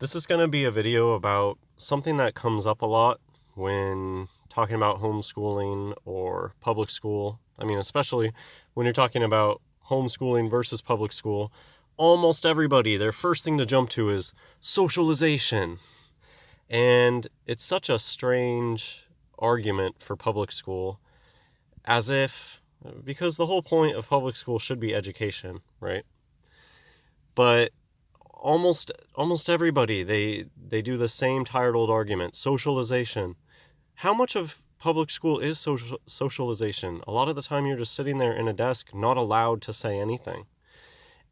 This is going to be a video about something that comes up a lot when talking about homeschooling or public school. I mean, especially when you're talking about homeschooling versus public school. Almost everybody, their first thing to jump to is socialization. And it's such a strange argument for public school, as if, because the whole point of public school should be education, right? But almost everybody, they do the same tired old argument: socialization. How much of public school is socialization? A lot of the time you're just sitting there in a desk, not allowed to say anything.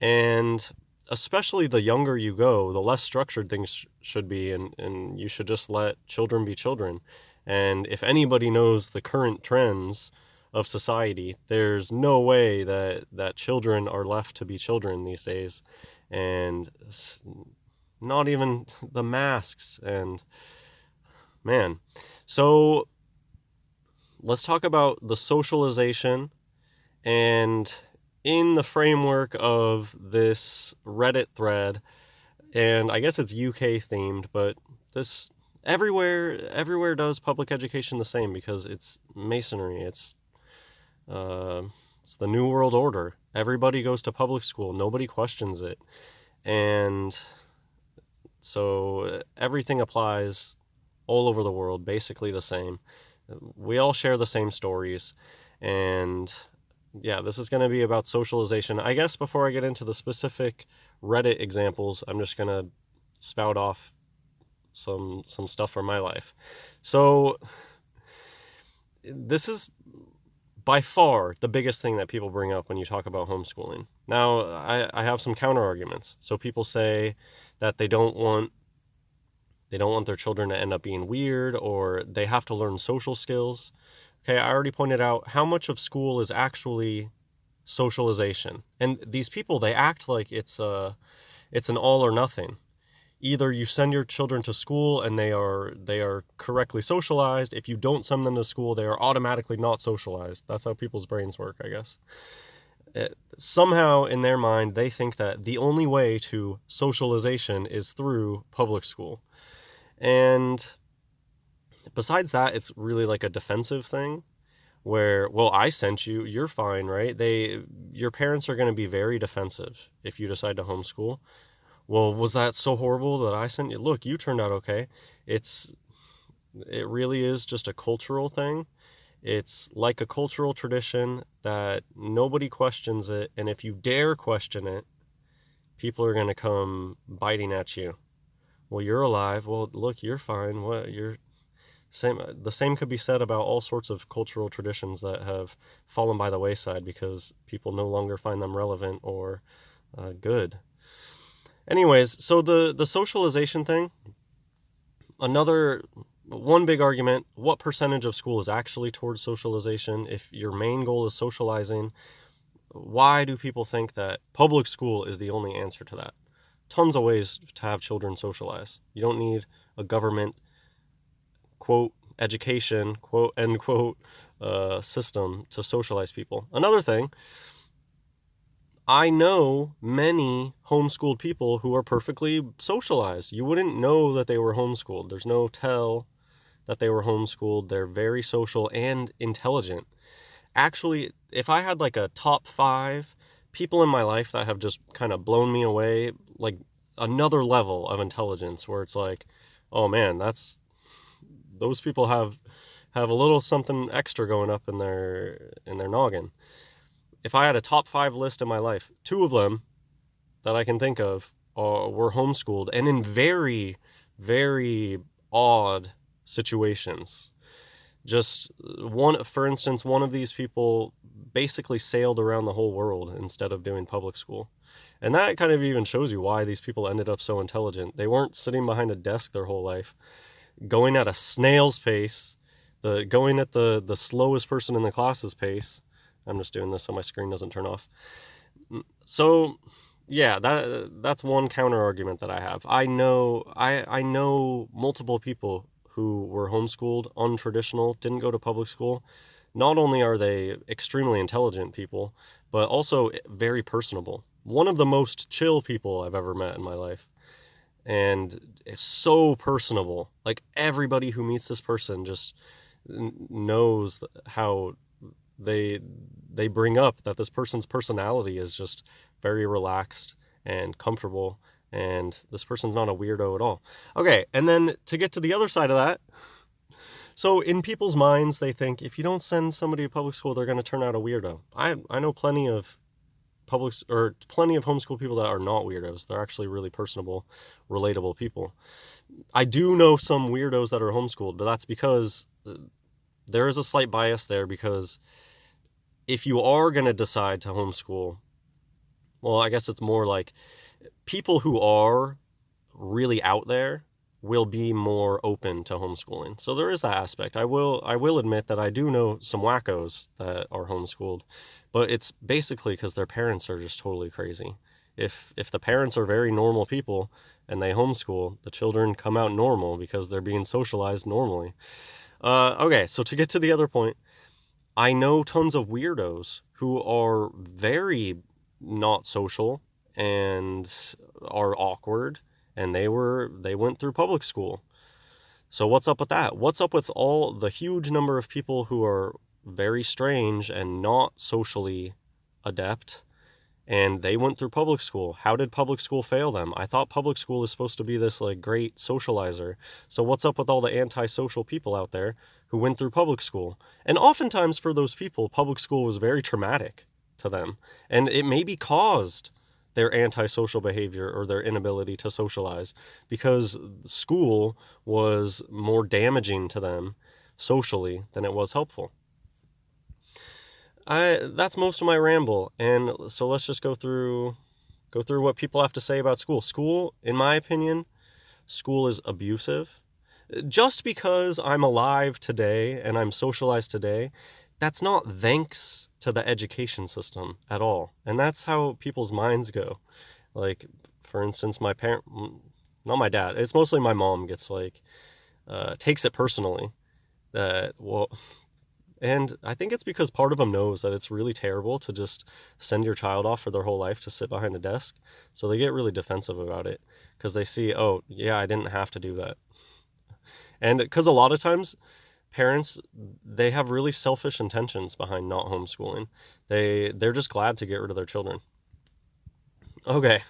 And especially the younger you go, the less structured things should be, and you should just let children be children. And if anybody knows the current trends of society, there's no way that children are left to be children these days. And not even the masks. And man, so let's talk about the socialization. And in the framework of this Reddit thread, and I guess it's UK themed, but this everywhere does public education the same, because it's masonry. It's the New World Order. Everybody goes to public school. Nobody questions it. And so everything applies all over the world, basically the same. We all share the same stories. And yeah, this is going to be about socialization. I guess before I get into the specific Reddit examples, I'm just going to spout off some stuff from my life. So this is by far the biggest thing that people bring up when you talk about homeschooling. Now, I have some counter arguments. So people say that they don't want their children to end up being weird, or they have to learn social skills. Okay, I already pointed out how much of school is actually socialization. And these people, they act like it's an all or nothing. Either you send your children to school and they are correctly socialized. If you don't send them to school, they are automatically not socialized. That's how people's brains work, I guess. Somehow in their mind, they think that the only way to socialization is through public school. And besides that, it's really like a defensive thing where, well, I sent you, you're fine, right? Your parents are going to be very defensive if you decide to homeschool. Well, was that so horrible that I sent you? Look, you turned out okay. It really is just a cultural thing. It's like a cultural tradition that nobody questions it. And if you dare question it, people are going to come biting at you. Well, you're alive. Well, look, you're fine. The same could be said about all sorts of cultural traditions that have fallen by the wayside because people no longer find them relevant or good. Anyways, so the socialization thing, one big argument: what percentage of school is actually towards socialization? If your main goal is socializing, why do people think that public school is the only answer to that? Tons of ways to have children socialize. You don't need a government, quote, education, quote, end quote, system to socialize people. Another thing, I know many homeschooled people who are perfectly socialized. You wouldn't know that they were homeschooled. There's no tell that they were homeschooled. They're very social and intelligent. Actually, if I had like a top 5 people in my life that have just kind of blown me away, like another level of intelligence where it's like, oh man, those people have a little something extra going up in their noggin. If I had a top 5 list in my life, 2 of them that I can think of were homeschooled, and in very, very odd situations. Just for instance, one of these people basically sailed around the whole world instead of doing public school. And that kind of even shows you why these people ended up so intelligent. They weren't sitting behind a desk their whole life, going at a snail's pace, going at the slowest person in the class's pace. I'm just doing this so my screen doesn't turn off. So yeah, that's one counter argument that I have. I know multiple people who were homeschooled, untraditional, didn't go to public school. Not only are they extremely intelligent people, but also very personable. One of the most chill people I've ever met in my life. and it's so personable. Like everybody who meets this person just knows how they they bring up that this person's personality is just very relaxed and comfortable, and this person's not a weirdo at all. Okay, and then to get to the other side of that, so in people's minds, they think if you don't send somebody to public school, they're going to turn out a weirdo. I know plenty of plenty of homeschool people that are not weirdos. They're actually really personable, relatable people. I do know some weirdos that are homeschooled, but that's because there is a slight bias there, because if you are going to decide to homeschool, well, I guess it's more like people who are really out there will be more open to homeschooling. So there is that aspect. I will admit that I do know some wackos that are homeschooled, but it's basically because their parents are just totally crazy. If the parents are very normal people and they homeschool, the children come out normal because they're being socialized normally. Okay, so to get to the other point, I know tons of weirdos who are very not social and are awkward, and they went through public school. So what's up with that? What's up with all the huge number of people who are very strange and not socially adept, and they went through public school? How did public school fail them? I thought public school is supposed to be this like great socializer. So what's up with all the antisocial people out there who went through public school? And oftentimes for those people, public school was very traumatic to them, and it maybe caused their antisocial behavior or their inability to socialize, because school was more damaging to them socially than it was helpful. That's most of my ramble, and so let's just go through what people have to say about school. School, in my opinion, school is abusive. Just because I'm alive today and I'm socialized today, that's not thanks to the education system at all. And that's how people's minds go. Like, for instance, my parent, not my dad, it's mostly my mom gets like, takes it personally that, well, and I think it's because part of them knows that it's really terrible to just send your child off for their whole life to sit behind a desk. So they get really defensive about it because they see, oh, yeah, I didn't have to do that. And because a lot of times parents, they have really selfish intentions behind not homeschooling. They're just glad to get rid of their children. Okay.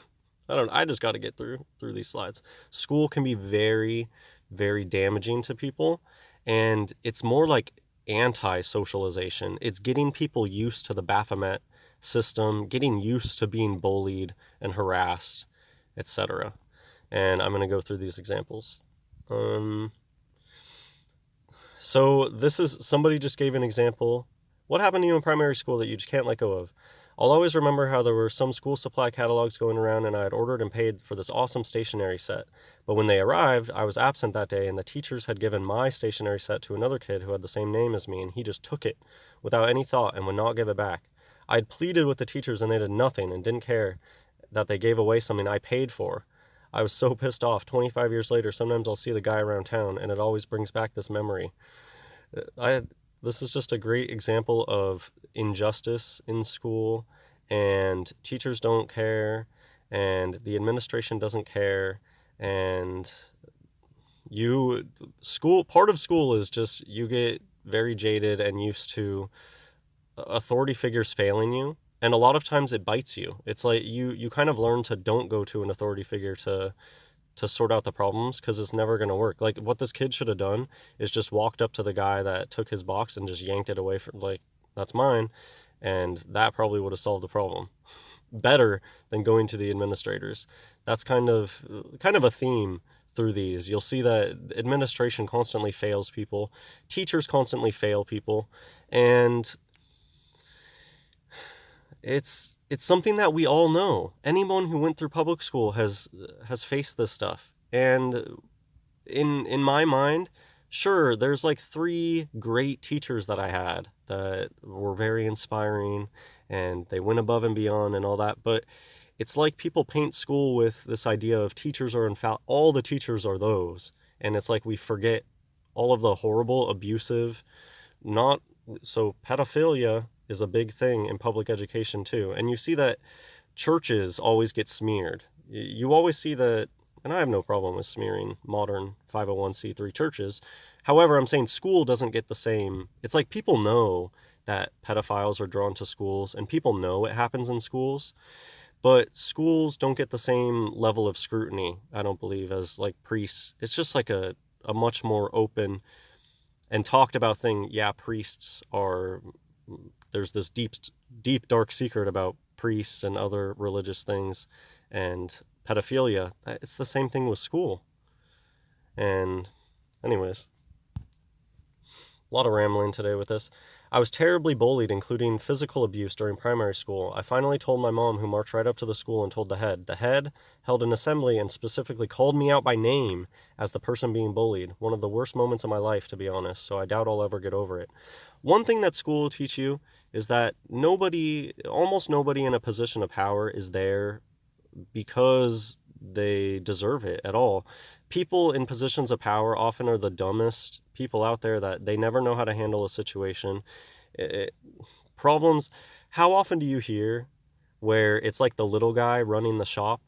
I just got to get through these slides. School can be very, very damaging to people, and it's more like anti-socialization. It's getting people used to the Baphomet system, getting used to being bullied and harassed, etc. And I'm going to go through these examples. So this is, somebody just gave an example. What happened to you in primary school that you just can't let go of? I'll always remember how there were some school supply catalogs going around, and I had ordered and paid for this awesome stationery set. But when they arrived, I was absent that day, and the teachers had given my stationery set to another kid who had the same name as me, and he just took it without any thought and would not give it back. I had pleaded with the teachers, and they did nothing and didn't care that they gave away something I paid for. I was so pissed off. 25 years later, sometimes I'll see the guy around town, and it always brings back this memory. I This is just a great example of injustice in school, and teachers don't care, and the administration doesn't care, and part of school is just you get very jaded and used to authority figures failing you, and a lot of times it bites you. It's like you kind of learn to don't go to an authority figure to sort out the problems, because it's never going to work. Like, what this kid should have done is just walked up to the guy that took his box and just yanked it away from, like, that's mine, and that probably would have solved the problem better than going to the administrators. That's kind of a theme through these. You'll see that administration constantly fails people, teachers constantly fail people, and it's something that we all know. Anyone who went through public school has faced this stuff. And in my mind, sure, there's like 3 great teachers that I had that were very inspiring, and they went above and beyond and all that, but it's like people paint school with this idea of teachers are infallible. All the teachers are those, and it's like we forget all of the horrible, abusive, not so pedophilia is a big thing in public education too. And you see that churches always get smeared. You always see that And I have no problem with smearing modern 501c3 churches. However, I'm saying school doesn't get the same. It's like people know that pedophiles are drawn to schools, and people know it happens in schools, but schools don't get the same level of scrutiny, I don't believe, as like priests. It's just like a much more open and talked about thing. Yeah, priests are, there's this deep dark secret about priests and other religious things and pedophilia. It's the same thing with school. And anyways, a lot of rambling today with this. I was terribly bullied, including physical abuse during primary school. I finally told my mom, who marched right up to the school and told the head. The head held an assembly and specifically called me out by name as the person being bullied. One of the worst moments of my life, to be honest, so I doubt I'll ever get over it. One thing that school will teach you is that almost nobody in a position of power is there because they deserve it at all. People in positions of power often are the dumbest people out there, that they never know how to handle a situation. It, problems, how often do you hear where it's like the little guy running the shop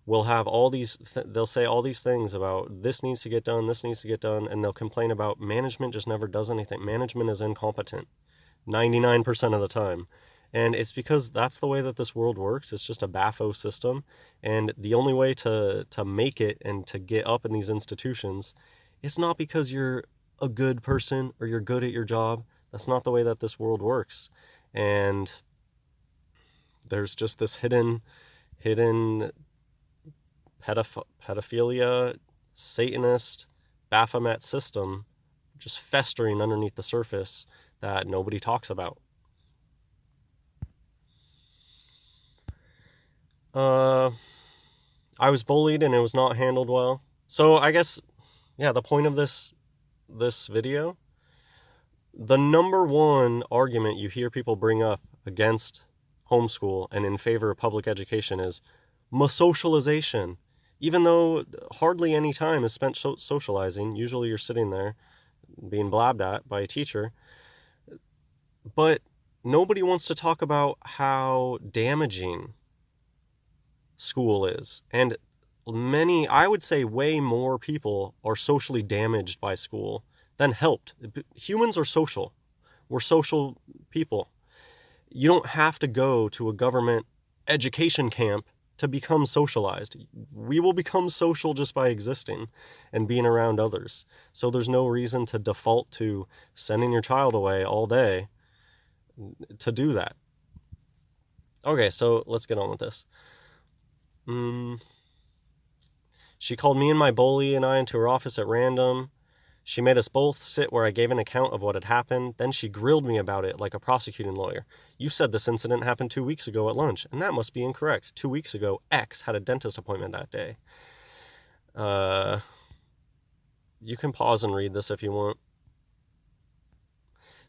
will have all these, they'll say all these things about this needs to get done, this needs to get done, and they'll complain about management just never does anything. Management is incompetent 99% of the time. And it's because that's the way that this world works. It's just a BAFO system. And the only way to make it and to get up in these institutions, it's not because you're a good person or you're good at your job. That's not the way that this world works. And there's just this hidden pedophilia, Satanist, Baphomet system just festering underneath the surface that nobody talks about. I was bullied and it was not handled well. So I guess, yeah, the point of this video, the number one argument you hear people bring up against homeschool and in favor of public education is socialization. Even though hardly any time is spent socializing, usually you're sitting there being blabbed at by a teacher. But nobody wants to talk about how damaging school is. And I would say way more people are socially damaged by school than helped. Humans are social. We're social people. You don't have to go to a government education camp to become socialized. We will become social just by existing and being around others. So there's no reason to default to sending your child away all day to do that. Okay, so let's get on with this. She called me and my bully and I into her office at random. She made us both sit where I gave an account of what had happened. Then she grilled me about it like a prosecuting lawyer. You said this incident happened 2 weeks ago at lunch, and that must be incorrect. 2 weeks ago, X had a dentist appointment that day. You can pause and read this if you want.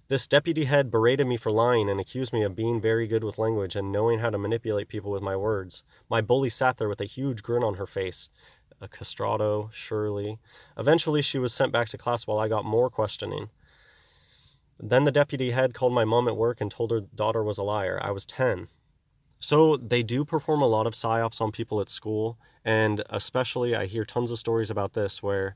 This deputy head berated me for lying and accused me of being very good with language and knowing how to manipulate people with my words. My bully sat there with a huge grin on her face. A castrato, surely. Eventually, she was sent back to class while I got more questioning. Then the deputy head called my mom at work and told her daughter was a liar. I was 10. So they do perform a lot of psyops on people at school, and especially I hear tons of stories about this where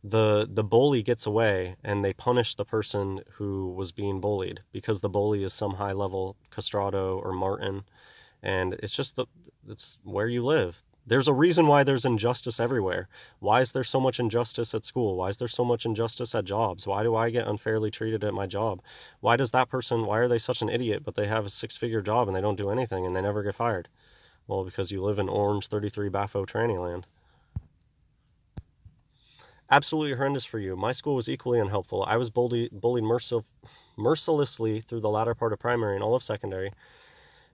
the bully gets away and they punish the person who was being bullied because the bully is some high level castrato or Martin, and it's where you live. There's a reason why there's injustice everywhere. Why is there so much injustice at school? Why is there so much injustice at jobs? Why do I get unfairly treated at my job? Why are they such an idiot, but they have a 6-figure job and they don't do anything and they never get fired? Well, because you live in Orange 33 Bafo tranny land. Absolutely horrendous for you. My school was equally unhelpful. I was bullied mercilessly through the latter part of primary and all of secondary.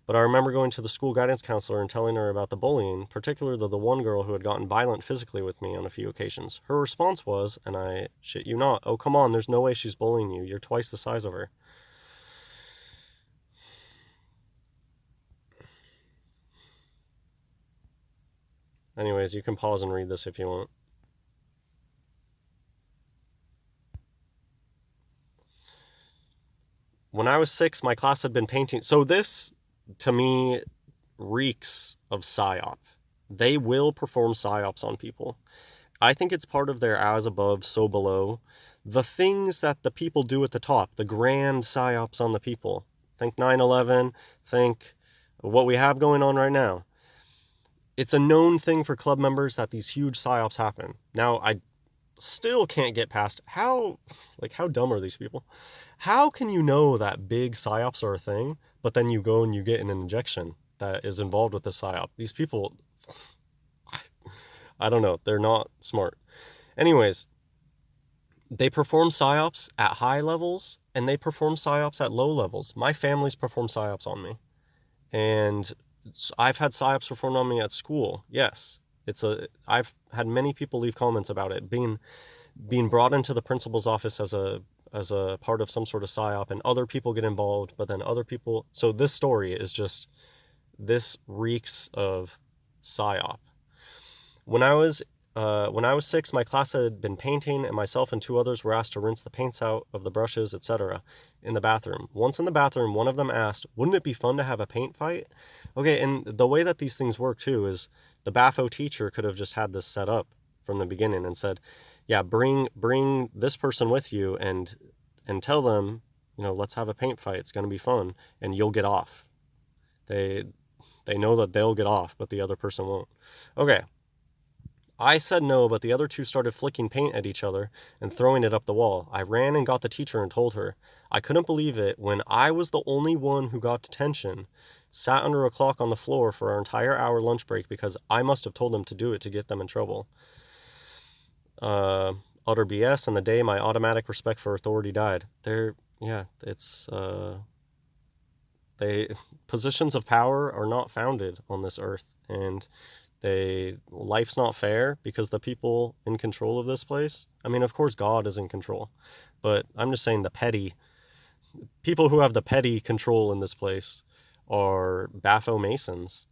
But I remember going to the school guidance counselor and telling her about the bullying, particularly the one girl who had gotten violent physically with me on a few occasions. Her response was, and I shit you not, "Oh, come on, there's no way she's bullying you. You're twice the size of her." Anyways, you can pause and read this if you want. When I was 6, my class had been painting. So this, to me, reeks of PSYOP. They will perform psyops on people. I think it's part of their as above, so below. The things that the people do at the top, the grand psyops on the people. Think 9/11, think what we have going on right now. It's a known thing for club members that these huge psyops happen. Now, I still can't get past how dumb are these people? How can you know that big psyops are a thing, but then you go and you get an injection that is involved with the psyop? These people, I don't know, they're not smart. Anyways, they perform psyops at high levels and they perform psyops at low levels. My family's performed psyops on me, and I've had psyops performed on me at school. Yes, I've had many people leave comments about it being brought into the principal's office as a part of some sort of psyop, and other people get involved, but then other people. So this story is just, this reeks of psyop. When I was 6, my class had been painting, and myself and 2 others were asked to rinse the paints out of the brushes, etc., in the bathroom. Once in the bathroom, one of them asked, "Wouldn't it be fun to have a paint fight?" Okay, and the way that these things work too is the BAFO teacher could have just had this set up from the beginning and said, "Yeah, bring this person with you and tell them, let's have a paint fight. It's going to be fun, and you'll get off." They know that they'll get off, but the other person won't. Okay. I said no, but the other 2 started flicking paint at each other and throwing it up the wall. I ran and got the teacher and told her. I couldn't believe it when I was the only one who got detention, sat under a clock on the floor for our entire hour lunch break because I must have told them to do it to get them in trouble. Utter BS, and the day my automatic respect for authority died. Positions of power are not founded on this earth, and life's not fair because the people in control of this place, I mean, of course God is in control, but I'm just saying the petty people who have the petty control in this place are Bapho Masons.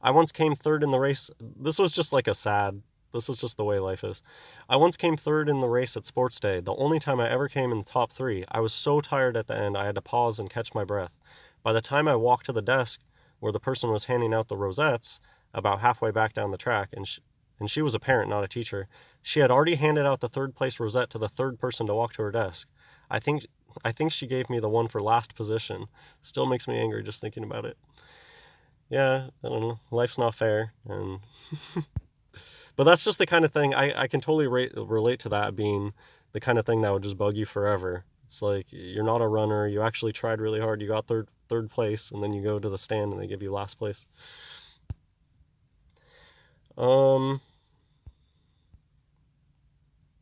I once came third in the race. This is just the way life is. I once came third in the race at sports day, the only time I ever came in the top 3. I was so tired at the end, I had to pause and catch my breath. By the time I walked to the desk where the person was handing out the rosettes, about halfway back down the track, and she was a parent, not a teacher, she had already handed out the 3rd place rosette to the 3rd person to walk to her desk. I think she gave me the one for last position. Still makes me angry just thinking about it. Yeah, I don't know. Life's not fair, and but that's just the kind of thing I can totally relate to, that being the kind of thing that would just bug you forever. It's like, you're not a runner, you actually tried really hard, you got third place, and then you go to the stand and they give you last place. I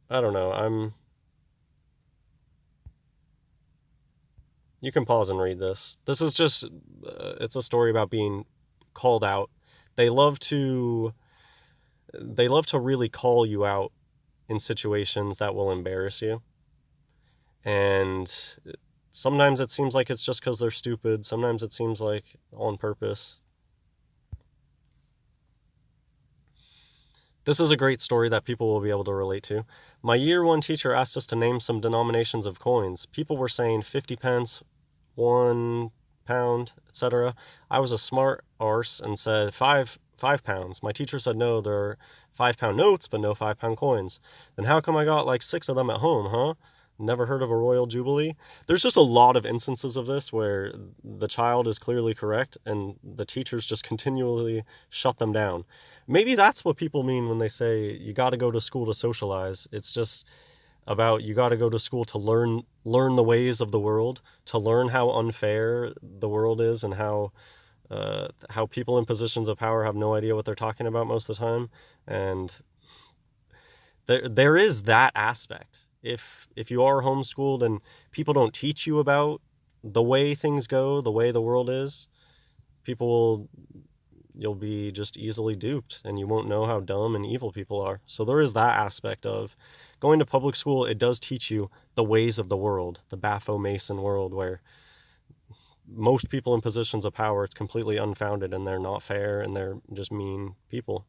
don't know. You can pause and read this. This is just, it's a story about being called out. They love to really call you out in situations that will embarrass you. And sometimes it seems like it's just because they're stupid. Sometimes it seems like on purpose. This is a great story that people will be able to relate to. My year 1 teacher asked us to name some denominations of coins. People were saying 50 pence, 1 pound, etc. I was a smart arse and said 5 pounds. My teacher said no, there are 5 pound notes, but no 5 pound coins. Then how come I got like 6 of them at home, huh? Never heard of a royal jubilee? There's just a lot of instances of this where the child is clearly correct and the teachers just continually shut them down. Maybe that's what people mean when they say you got to go to school to socialize. It's just about, you got to go to school to learn the ways of the world, to learn how unfair the world is, and how people in positions of power have no idea what they're talking about most of the time. And there is that aspect. If you are homeschooled and people don't teach you about the way things go, the way the world is, you'll be just easily duped, and you won't know how dumb and evil people are. So there is that aspect of going to public school. It does teach you the ways of the world, the Bapho Mason world, where most people in positions of power, it's completely unfounded, and they're not fair, and they're just mean people.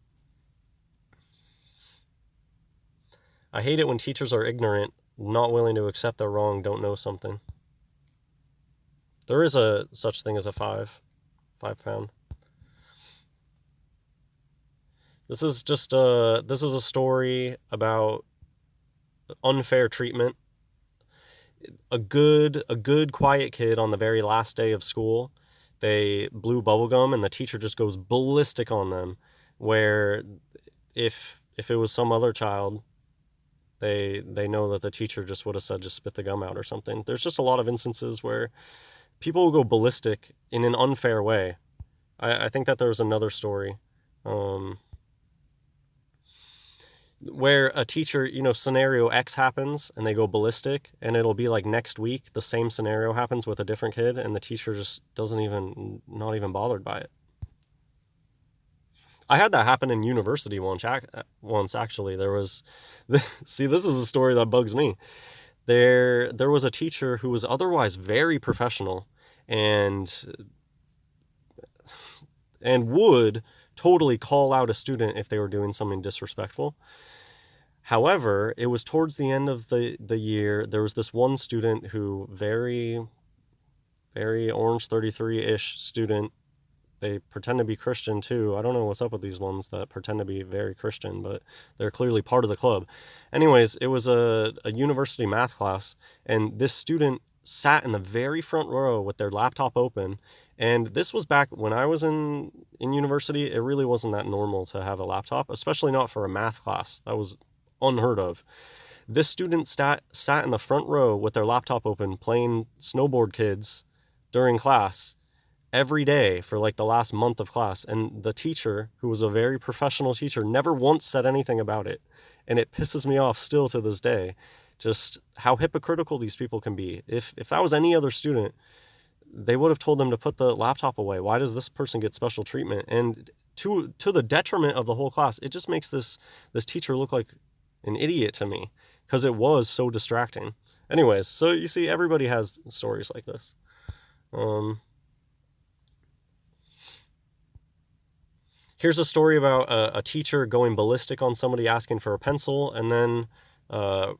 I hate it when teachers are ignorant, not willing to accept they're wrong, don't know something. There is a such thing as a 5 pound. This is a story about unfair treatment. A good quiet kid on the very last day of school, they blew bubblegum and the teacher just goes ballistic on them, where if it was some other child, they know that the teacher just would have said just spit the gum out or something. There's just a lot of instances where people will go ballistic in an unfair way. I think that there was another story, um, where a teacher, scenario X happens and they go ballistic, and it'll be like next week the same scenario happens with a different kid and the teacher just doesn't even not even bothered by it. I had that happen in university once actually. There was see, this is a story that bugs me. There was a teacher who was otherwise very professional and would totally call out a student if they were doing something disrespectful. However, it was towards the end of the year. There was this one student who very, very Orange 33-ish student. They pretend to be Christian too. I don't know what's up with these ones that pretend to be very Christian, but they're clearly part of the club. Anyways, it was a university math class, and this student sat in the very front row with their laptop open. And this was back when I was in university. It really wasn't that normal to have a laptop, especially not for a math class. That was unheard of. This student sat in the front row with their laptop open playing snowboard kids during class every day for like the last month of class. And the teacher, who was a very professional teacher, never once said anything about it. And it pisses me off still to this day, just how hypocritical these people can be. If that was any other student, they would have told them to put the laptop away. Why does this person get special treatment? And to the detriment of the whole class, it just makes this teacher look like an idiot to me because it was so distracting. Anyways, so you see, everybody has stories like this. Here's a story about a teacher going ballistic on somebody asking for a pencil, and then uh,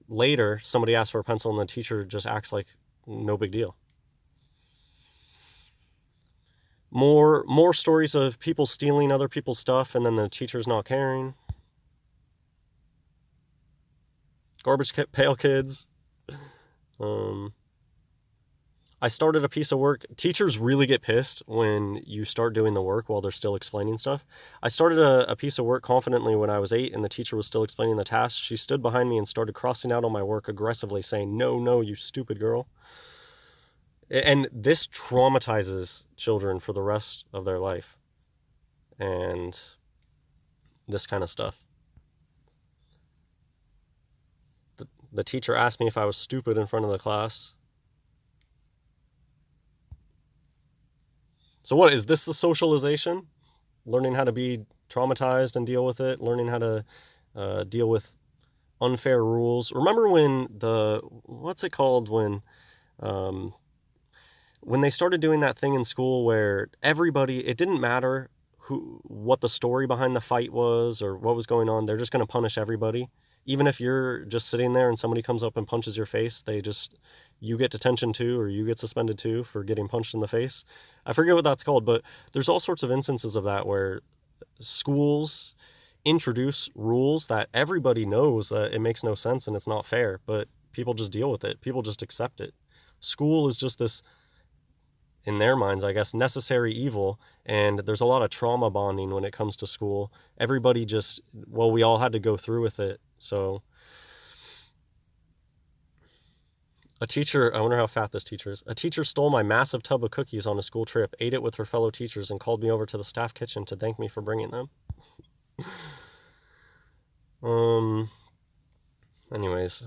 later somebody asks for a pencil and the teacher just acts like no big deal. More stories of people stealing other people's stuff and then the teacher's not caring. Garbage pail kids. Um, I started a piece of work. Teachers really get pissed when you start doing the work while they're still explaining stuff. I started a piece of work confidently when I was 8 and the teacher was still explaining the task. She stood behind me and started crossing out on my work aggressively, saying, "No, no, you stupid girl." And this traumatizes children for the rest of their life. And this kind of stuff. The teacher asked me if I was stupid in front of the class. So what, is this the socialization? Learning how to be traumatized and deal with it, learning how to deal with unfair rules. Remember when what's it called, um, when they started doing that thing in school where everybody, it didn't matter what the story behind the fight was or what was going on, they're just going to punish everybody. Even if you're just sitting there and somebody comes up and punches your face, you get detention too, or you get suspended too for getting punched in the face. I forget what that's called, but there's all sorts of instances of that where schools introduce rules that everybody knows that it makes no sense and it's not fair, but people just deal with it. People just accept it. School is just this, in their minds, I guess, necessary evil, and there's a lot of trauma bonding when it comes to school. Everybody just, well, we all had to go through with it. So a teacher, I wonder how fat this teacher is. A teacher stole my massive tub of cookies on a school trip, ate it with her fellow teachers, and called me over to the staff kitchen to thank me for bringing them. Anyways,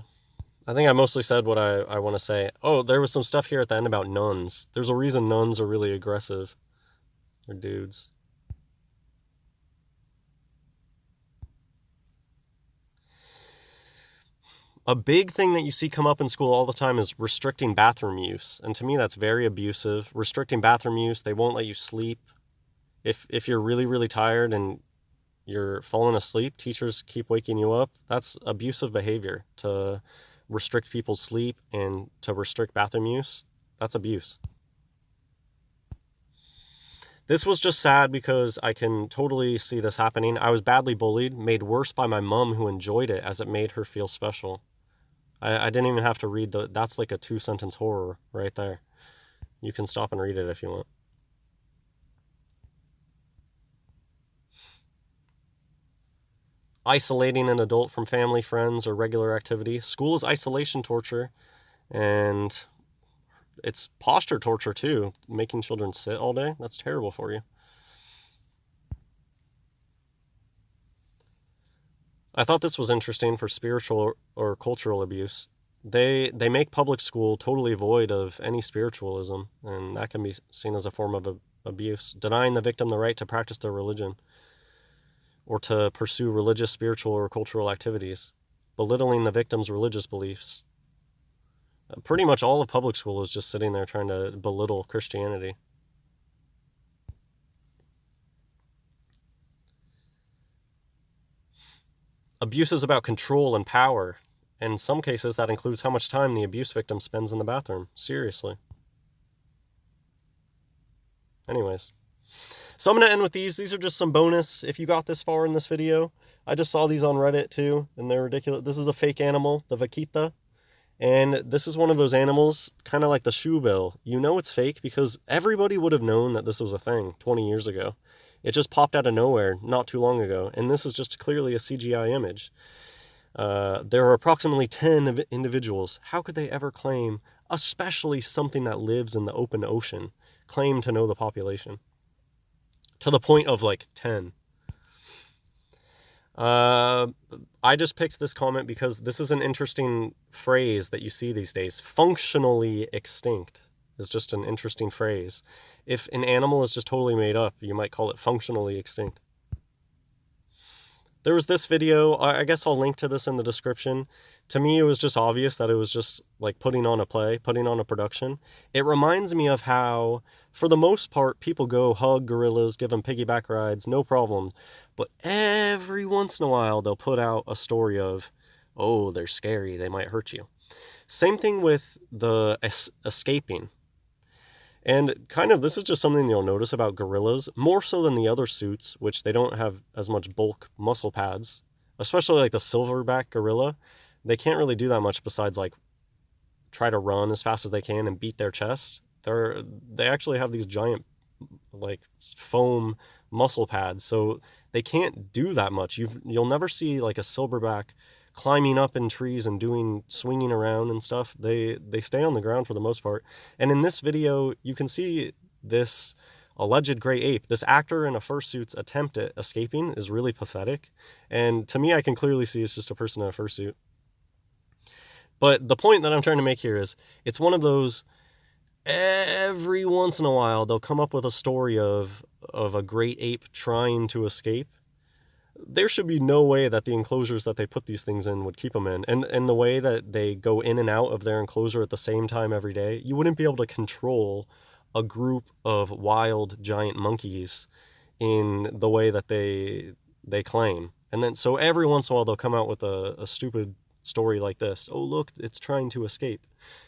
I think I mostly said what I want to say. Oh, there was some stuff here at the end about nuns. There's a reason nuns are really aggressive. They're dudes. A big thing that you see come up in school all the time is restricting bathroom use. And to me, that's very abusive. Restricting bathroom use, they won't let you sleep. If you're really, really tired and you're falling asleep, teachers keep waking you up. That's abusive behavior to restrict people's sleep and to restrict bathroom use. That's abuse. This was just sad because I can totally see this happening. I was badly bullied, made worse by my mom who enjoyed it as it made her feel special. I didn't even have to read that's like a 2-sentence horror right there. You can stop and read it if you want. Isolating an adult from family, friends, or regular activity. School is isolation torture, and it's posture torture too. Making children sit all day, that's terrible for you. I thought this was interesting for spiritual or cultural abuse. They make public school totally void of any spiritualism, and that can be seen as a form of abuse, denying the victim the right to practice their religion or to pursue religious, spiritual, or cultural activities, belittling the victim's religious beliefs. Pretty much all of public school is just sitting there trying to belittle Christianity. Abuse is about control and power. In some cases, that includes how much time the abuse victim spends in the bathroom. Seriously. Anyways. So I'm going to end with these. These are just some bonus if you got this far in this video. I just saw these on Reddit too, and they're ridiculous. This is a fake animal, the vaquita. And this is one of those animals, kind of like the shoebill. You know it's fake because everybody would have known that this was a thing 20 years ago. It just popped out of nowhere not too long ago, and this is just clearly a CGI image. There are approximately 10 individuals. How could they ever claim, especially something that lives in the open ocean, claim to know the population? To the point of like 10. I just picked this comment because this is an interesting phrase that you see these days. Functionally extinct is just an interesting phrase. If an animal is just totally made up, you might call it functionally extinct. There was this video, I guess I'll link to this in the description. To me, it was just obvious that it was just like putting on a play, putting on a production. It reminds me of how, for the most part, people go hug gorillas, give them piggyback rides, no problem. But every once in a while, they'll put out a story of, oh, they're scary, they might hurt you. Same thing with the escaping. And kind of, this is just something you'll notice about gorillas, more so than the other suits, which they don't have as much bulk muscle pads, especially like the silverback gorilla. They can't really do that much besides like try to run as fast as they can and beat their chest. They actually have these giant like foam muscle pads, so they can't do that much. You'll never see like a silverback climbing up in trees and swinging around and stuff. They stay on the ground for the most part. And in this video, you can see this alleged gray ape. This actor in a fursuit's attempt at escaping is really pathetic. And to me, I can clearly see it's just a person in a fursuit. But the point that I'm trying to make here is it's one of those, every once in a while, they'll come up with a story of a great ape trying to escape. There should be no way that the enclosures that they put these things in would keep them in. And the way that they go in and out of their enclosure at the same time every day, you wouldn't be able to control a group of wild giant monkeys in the way that they claim. And then so every once in a while they'll come out with a stupid story like this. Oh, look, it's trying to escape.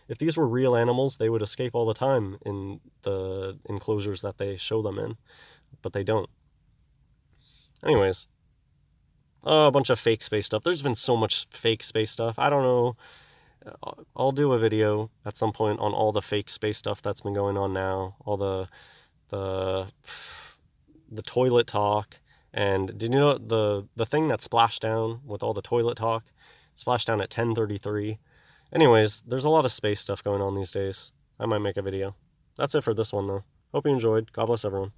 If these were real animals, they would escape all the time in the enclosures that they show them in, but they don't. Anyways, a bunch of fake space stuff. There's been so much fake space stuff. I don't know. I'll do a video at some point on all the fake space stuff that's been going on now. All the toilet talk. And did you know the thing that splashed down with all the toilet talk splashed down at 10:33? Anyways, there's a lot of space stuff going on these days. I might make a video. That's it for this one though. Hope you enjoyed. God bless everyone.